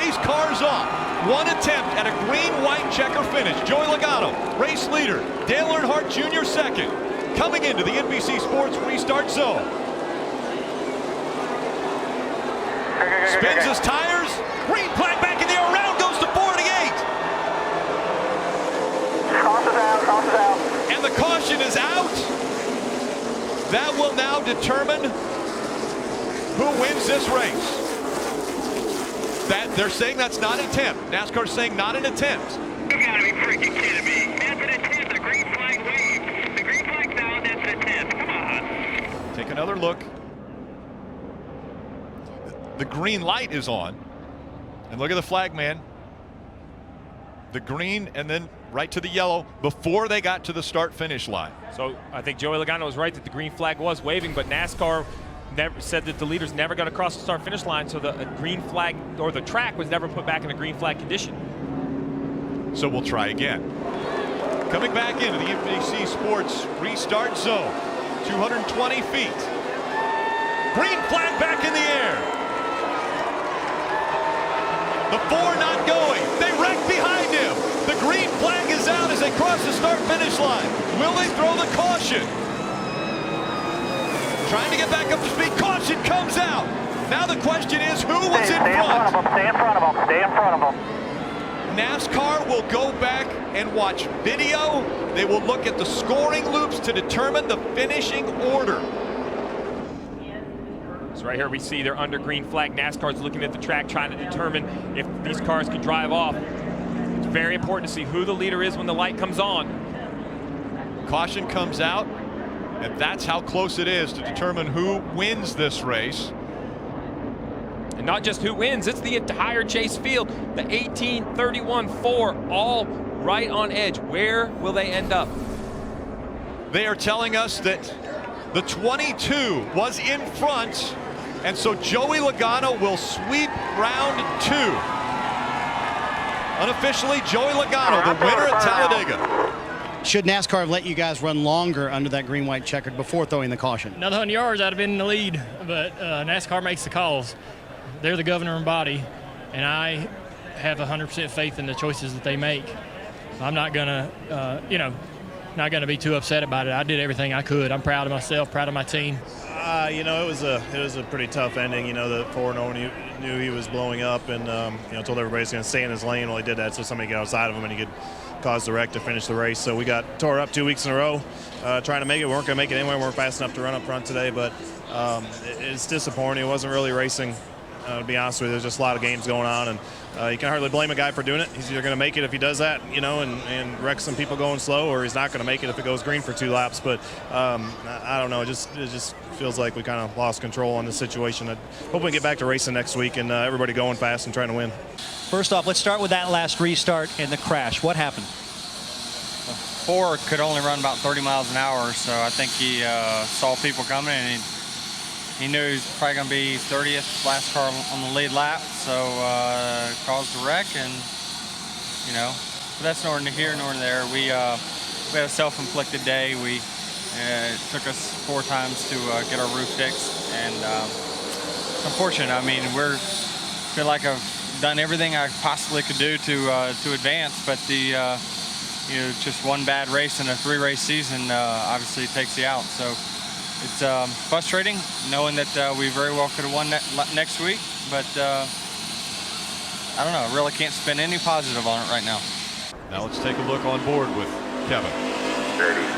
race cars off. One attempt at a green-white checker finish. Joey Logano, race leader. Dale Earnhardt Jr. second. Coming into the NBC Sports restart zone. Spins his tires. Green flag back in the air. Around goes to 48. Crosses out. And the caution is out. That will now determine who wins this race. They're saying that's not an attempt. NASCAR's saying not an attempt. You gotta be freaking kidding me. That's an attempt. The green flag waved. The green flag's out. That's an attempt. Come on. Take another look. The green light is on. And look at the flag man. The green and then right to the yellow before they got to the start-finish line. So I think Joey Logano was right that the green flag was waving, but NASCAR never said that the leader's never going to cross the start-finish line, so the green flag or the track was never put back in a green flag condition. So we'll try again. Coming back into the NBC Sports restart zone, 220 feet. Green flag back in the air. The four not going. They wreck behind him. The green flag is out as they cross the start-finish line. Will they throw the caution? Trying to get back up to speed. Caution comes out. Now the question is, who was in front? Stay in front of them. Stay in front of them. NASCAR will go back and watch video. They will look at the scoring loops to determine the finishing order. So right here we see they're under green flag. NASCAR's looking at the track trying to determine if these cars can drive off. It's very important to see who the leader is when the light comes on. Caution comes out, and that's how close it is to determine who wins this race. And not just who wins, it's the entire chase field. The 18, 31, 4, all right on edge. Where will they end up? They are telling us that the 22 was in front, and so Joey Logano will sweep round 2. Unofficially, Joey Logano, the winner at Talladega. Should NASCAR have let you guys run longer under that green-white checkered before throwing the caution? Another 100 yards, I'd have been in the lead, but NASCAR makes the calls. They're the governing body, and I have 100% faith in the choices that they make. I'm not gonna, not gonna be too upset about it. I did everything I could. I'm proud of myself, proud of my team. It was a pretty tough ending. The 4-0 knew he was blowing up, and told everybody he's going to stay in his lane. Well, he did that so somebody got outside of him and he could cause the wreck to finish the race. So we got tore up 2 weeks in a row, trying to make it. We weren't going to make it anyway. We weren't fast enough to run up front today, but it's disappointing. It wasn't really racing. To be honest with you, there's just a lot of games going on, and you can hardly blame a guy for doing it. He's either going to make it if he does that, and wreck some people going slow, or he's not going to make it if it goes green for 2 laps. But I don't know. It just feels like we kind of lost control on the situation. I hope we can get back to racing next week and everybody going fast and trying to win. First off, let's start with that last restart and the crash. What happened? 4 could only run about 30 miles an hour, so I think he saw people coming, and he knew he was probably going to be 30th last car on the lead lap, so caused a wreck. And but that's nor here nor there. We had a self-inflicted day. It took us 4 times to get our roof fixed, and it's unfortunate. I mean, feel like I've done everything I possibly could do to advance, but just one bad race in a 3-race season obviously takes you out. So it's frustrating knowing that we very well could have won next week, but I don't know. I really can't spend any positive on it right now. Now let's take a look on board with Kevin.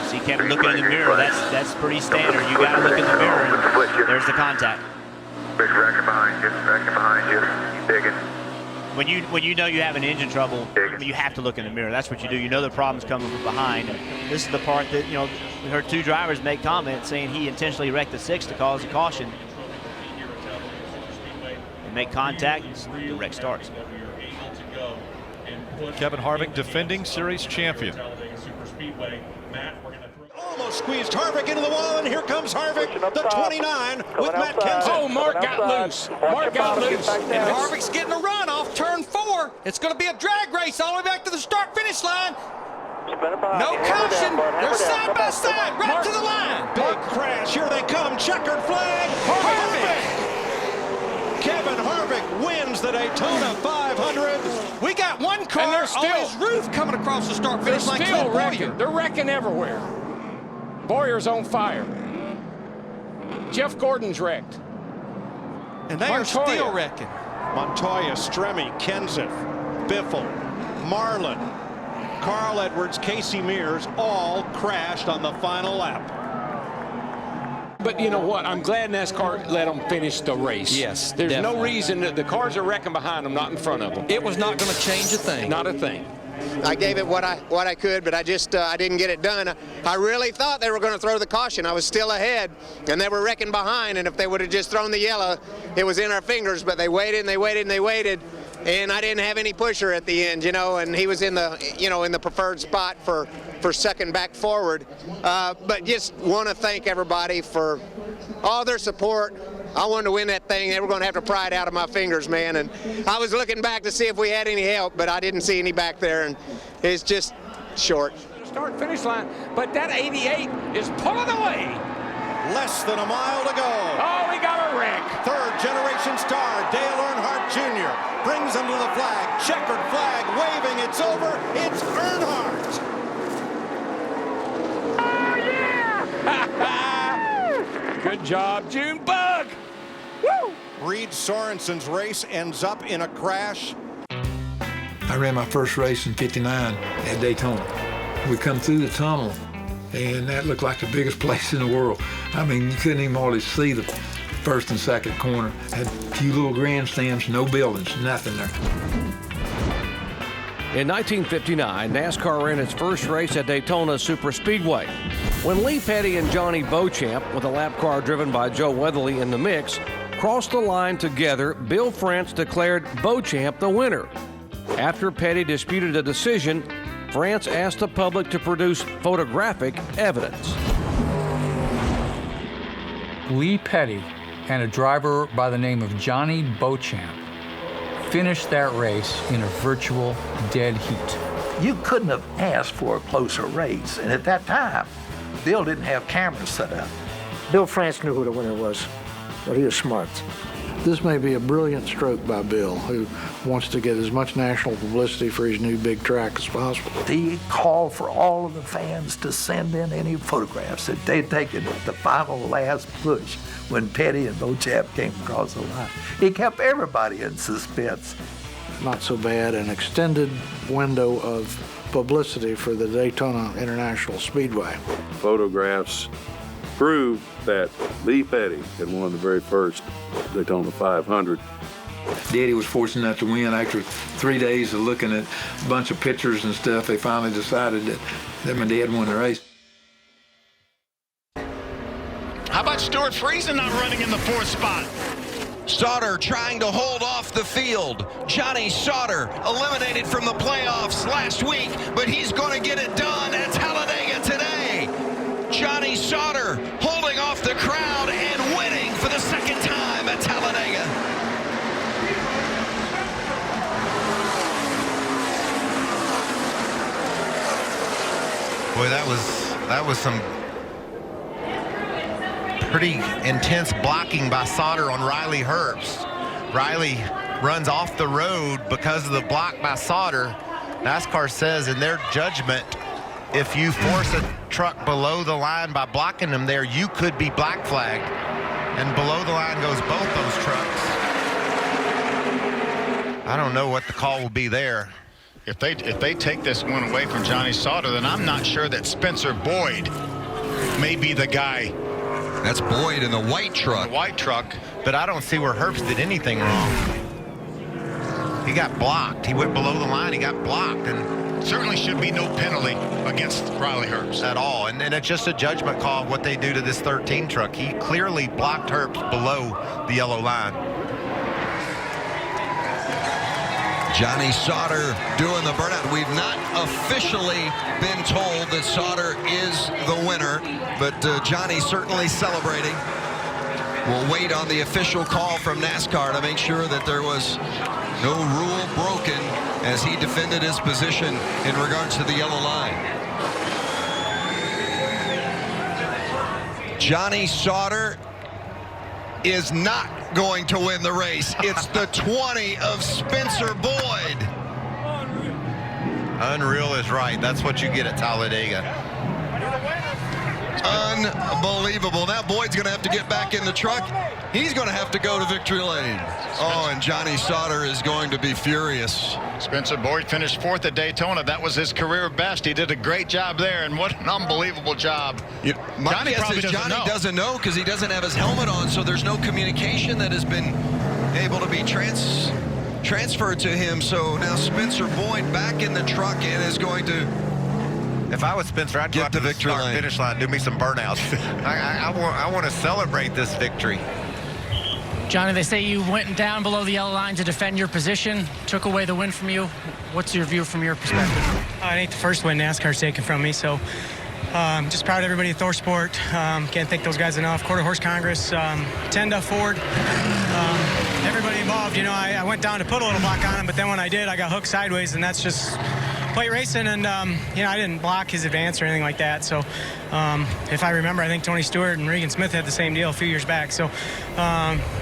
See Kevin looking in the mirror. That's pretty standard. You got to look in the mirror, and there's the contact. Big wrecker behind you. Keep digging. When you know you have an engine trouble, you have to look in the mirror. That's what you do. You know the problem's coming from behind. And this is the part that we heard 2 drivers make comments saying he intentionally wrecked the 6 to cause a caution. They make contact, the wreck starts. Kevin Harvick, defending series champion. Almost squeezed Harvick into the wall, and here comes Harvick, the 29, with Matt Kenseth. Oh, Mark got loose. Mark got loose. And Harvick's getting a run off turn 4. It's going to be a drag race all the way back to the start-finish line. No caution. They're side by side, right to the line. Big crash. Here they come. Checkered flag. Harvick. Kevin Harvick wins the Daytona 500. We got one car on his roof coming across the start finish line. Still wrecking. They're wrecking everywhere. Boyer's on fire. Jeff Gordon's wrecked. And they are still wrecking. Montoya, Stremme, Kenseth, Biffle, Marlin, Carl Edwards, Casey Mears all crashed on the final lap. But you know what? I'm glad NASCAR let them finish the race. Yes, There's definitely. no reason that the cars are wrecking behind them, not in front of them. It was not going to change a thing. Not a thing. I gave it what I could, but I just I didn't get it done. I really thought they were going to throw the caution. I was still ahead, and they were wrecking behind. And if they would have just thrown the yellow, it was in our fingers. But they waited and they waited and they waited, and I didn't have any pusher at the end, you know. And he was in the in the preferred spot for second back forward. But just want to thank everybody for all their support. I wanted to win that thing. They were going to have to pry it out of my fingers, man. And I was looking back to see if we had any help, but I didn't see any back there, and it's just short. Start-finish line, but that 88 is pulling away. Less than a mile to go. Oh, we got a wreck. Third generation star Dale Earnhardt Jr. brings him to the flag. Checkered flag waving. It's over. It's Earnhardt. Oh, yeah! Good job, Junebug. Woo! Reed Sorensen's race ends up in a crash. I ran my first race in '59 at Daytona. We come through the tunnel, and that looked like the biggest place in the world. I mean, you couldn't even hardly see the first and second corner. Had a few little grandstands, no buildings, nothing there. In 1959, NASCAR ran its first race at Daytona Superspeedway. When Lee Petty and Johnny Beauchamp, with a lap car driven by Joe Weatherly in the mix, crossed the line together, Bill France declared Beauchamp the winner. After Petty disputed the decision, France asked the public to produce photographic evidence. Lee Petty and a driver by the name of Johnny Beauchamp finished that race in a virtual dead heat. You couldn't have asked for a closer race, and at that time, Bill didn't have cameras set up. Bill France knew who the winner was, but he was smart. This may be a brilliant stroke by Bill, who wants to get as much national publicity for his new big track as possible. He called for all of the fans to send in any photographs that they'd taken at the final last push when Petty and Beauchamp came across the line. He kept everybody in suspense. Not so bad, an extended window of publicity for the Daytona International Speedway. Photographs prove that Lee Petty had won the very first Daytona 500. Daddy was fortunate enough to win. After 3 days of looking at a bunch of pictures and stuff, they finally decided that my dad won the race. How about Stuart Friesen not running in the fourth spot? Sauter trying to hold off the field. Johnny Sauter eliminated from the playoffs last week, but he's going to get it done at Talladega today. Johnny Sauter holding off the crowd and winning for the second time at Talladega. Boy, that was some pretty intense blocking by Sauter on Riley Herbst. Riley runs off the road because of the block by Sauter. NASCAR says in their judgment, if you force a truck below the line by blocking them there, you could be black flagged. And below the line goes both those trucks. I don't know what the call will be there. If they take this one away from Johnny Sauter, then I'm not sure that Spencer Boyd may be the guy. That's Boyd in the white truck. The white truck. But I don't see where Herbst did anything wrong. He got blocked. He went below the line. He got blocked. And certainly should be no penalty against Riley Herbst. At all. And it's just a judgment call of what they do to this 13 truck. He clearly blocked Herbst below the yellow line. Johnny Sauter doing the burnout. We've not officially been told that Sauter is the winner, but Johnny certainly celebrating. We'll wait on the official call from NASCAR to make sure that there was no rule broken as he defended his position in regards to the yellow line. Johnny Sauter is not going to win the race. It's the 20 of Spencer Boyd. Unreal is right. That's what you get at Talladega. Unbelievable. Now Boyd's going to have to get back in the truck. He's going to have to go to victory lane. Oh, and Johnny Sauter is going to be furious. Spencer Boyd finished 4th at Daytona. That was his career best. He did a great job there, and what an unbelievable job. My guess is Johnny doesn't know because he doesn't have his helmet on, so there's no communication that has been able to be transferred to him. So now Spencer Boyd back in the truck and is going to... If I was Spencer, I'd get to the victory lane. Finish line, do me some burnouts. I want to celebrate this victory. Johnny, they say you went down below the yellow line to defend your position, took away the win from you. What's your view from your perspective? It ain't the first win NASCAR's taken from me, so just proud of everybody at ThorSport. Can't thank those guys enough. Quarter Horse Congress, Tenda, Ford, everybody involved. You know, I went down to put a little block on him, but then when I did, I got hooked sideways, and that's just plate racing, and you know, I didn't block his advance or anything like that. So if I remember, I think Tony Stewart and Regan Smith had the same deal a few years back. So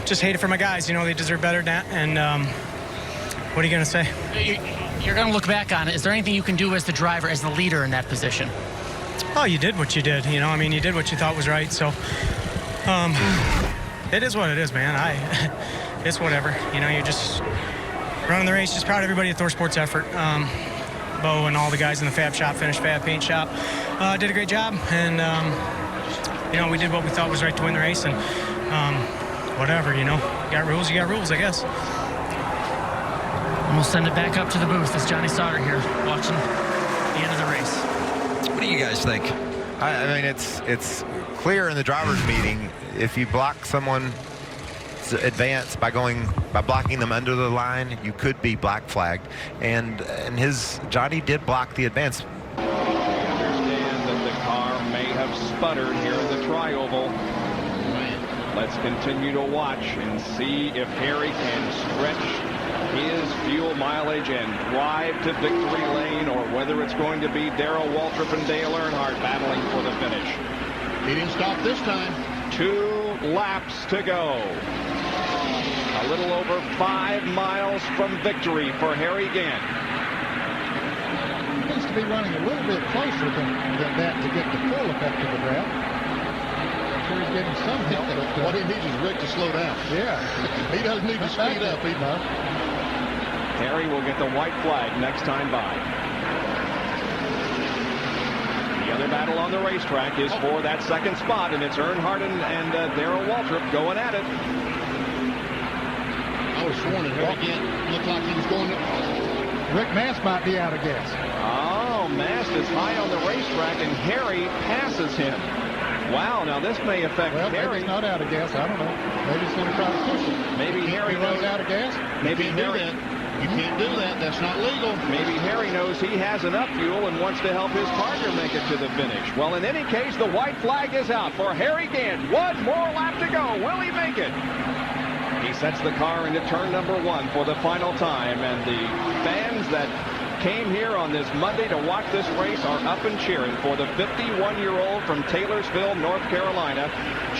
just hate it for my guys. You know, they deserve better than that. And what are you going to say? You're going to look back on it. Is there anything you can do as the driver, as the leader in that position? Oh, you did what you did. You know, I mean, you did what you thought was right. So it is what it is, man. It's whatever. You know, you're just running the race. Just proud of everybody at ThorSport's effort. Bo and all the guys in the fab shop, finished fab paint shop, did a great job, and you know, we did what we thought was right to win the race, and whatever, you know, you got rules, I guess. And we'll send it back up to the booth. It's Johnny Sauter here watching the end of the race. What do you guys think? I mean, it's clear in the driver's meeting, if you block someone advance by blocking them under the line, you could be black flagged, and Johnny did block the advance. We understand that the car may have sputtered here in the tri-oval. Let's continue to watch and see if Harry can stretch his fuel mileage and drive to victory lane, or whether it's going to be Darrell Waltrip and Dale Earnhardt battling for the finish. He didn't stop this time. 2 laps to go. A little over 5 miles from victory for Harry Gant. He needs to be running a little bit closer than that to get the full effect of the draft. I'm sure he's getting some help. But, what he needs is Rick to slow down. Yeah. He doesn't need to speed up. He does. Harry will get the white flag next time by. The other battle on the racetrack is for that second spot, and it's Earnhardt and Darrell Waltrip going at it. I was sworn that Harry Gant looked like he was going to... Rick Mast might be out of gas. Oh, Mast is high on the racetrack, and Harry passes him. Wow, now this may affect Harry. Maybe he's not out of gas. I don't know. Maybe he's going to try to push it. Maybe Harry runs out of gas. Maybe Harry... You can't do that. That's not legal. Maybe Harry knows he has enough fuel and wants to help his partner make it to the finish. Well, in any case, the white flag is out for Harry Gant. 1 more lap to go. Will he make it? He sets the car into turn number 1 for the final time, and the fans that came here on this Monday to watch this race are up and cheering for the 51-year-old from Taylorsville, North Carolina,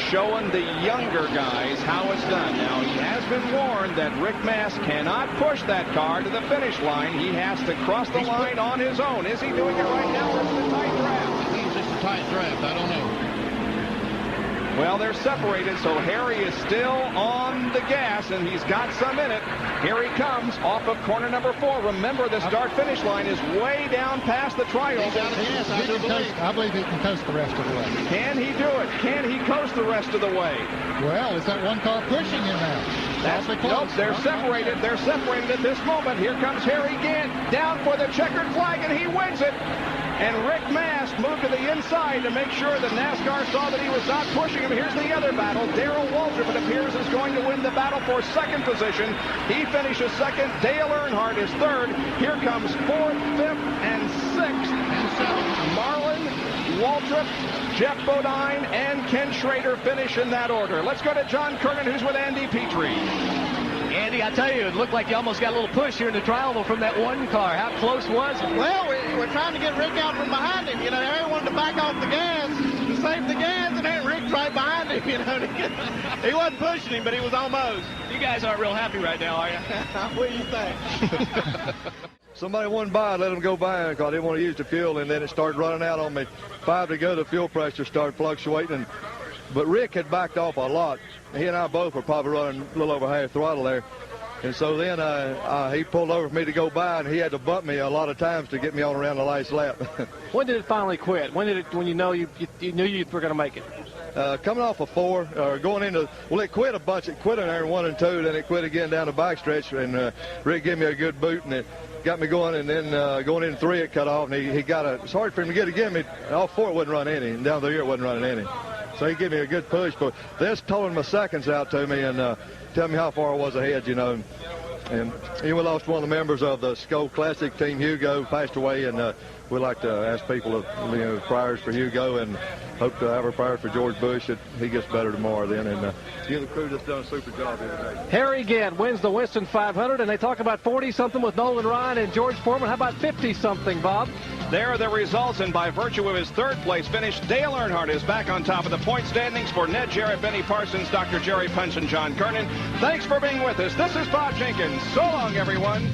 showing the younger guys how it's done. Now, he has been warned that Rick Mast cannot push that car to the finish line. He has to cross the line on his own. Is he doing it right now, or is it a tight draft? I think it's just a tight draft. I don't know. Well, they're separated, so Harry is still on the gas, and he's got some in it. Here he comes off of corner number 4. Remember, the start-finish line is way down past the tri-oval. I believe he can coast the rest of the way. Can he do it? Can he coast the rest of the way? Well, is that one car pushing him now? That's nope, they're separated. They're separated at this moment. Here comes Harry Gant down for the checkered flag, and he wins it. And Rick Mast moved to the inside to make sure that NASCAR saw that he was not pushing him. Here's the other battle. Darrell Waltrip, it appears, is going to win the battle for second position. He finishes second. Dale Earnhardt is third. Here comes 4th, 5th, and 6th. Marlin, Waltrip, Jeff Bodine, and Ken Schrader finish in that order. Let's go to John Kernan, who's with Andy Petrie. Andy, I tell you, it looked like you almost got a little push here in the tri-oval from that one car. How close was it? Well, we're trying to get Rick out from behind him. You know, Harry wanted to back off the gas. saved the gas, and then Rick's right behind him, you know. He wasn't pushing him, but he was almost. You guys aren't real happy right now, are you? What do you think? Somebody went by and let them go by because I didn't want to use the fuel, and then it started running out on me. 5 to go, the fuel pressure started fluctuating. But Rick had backed off a lot. He and I both were probably running a little over half throttle there. And so then he pulled over for me to go by, and he had to bump me a lot of times to get me on around the last lap. When did it finally quit? When you know you knew you were going to make it? Coming off a 4, going into, well, it quit a bunch. It quit in there in 1 and 2, then it quit again down the backstretch, and Rick gave me a good boot, and it got me going, and then going into 3, it cut off, and he got it's hard for him to get again. All 4 wouldn't run any, and down the year it wasn't running any. So he gave me a good push, but this told my seconds out to me and tell me how far I was ahead, you know. And we lost one of the members of the Skull Classic team, Hugo, passed away, and we'd like to ask people, prayers for Hugo, and hope to have our prayers for George Bush that he gets better tomorrow then. And the crew that's done a super job here today. Harry Gant wins the Winston 500, and they talk about 40-something with Nolan Ryan and George Foreman. How about 50-something, Bob? There are the results, and by virtue of his 3rd place finish, Dale Earnhardt is back on top of the point standings. For Ned Jarrett, Benny Parsons, Dr. Jerry Punch, and John Kernan, thanks for being with us. This is Bob Jenkins. So long, everyone.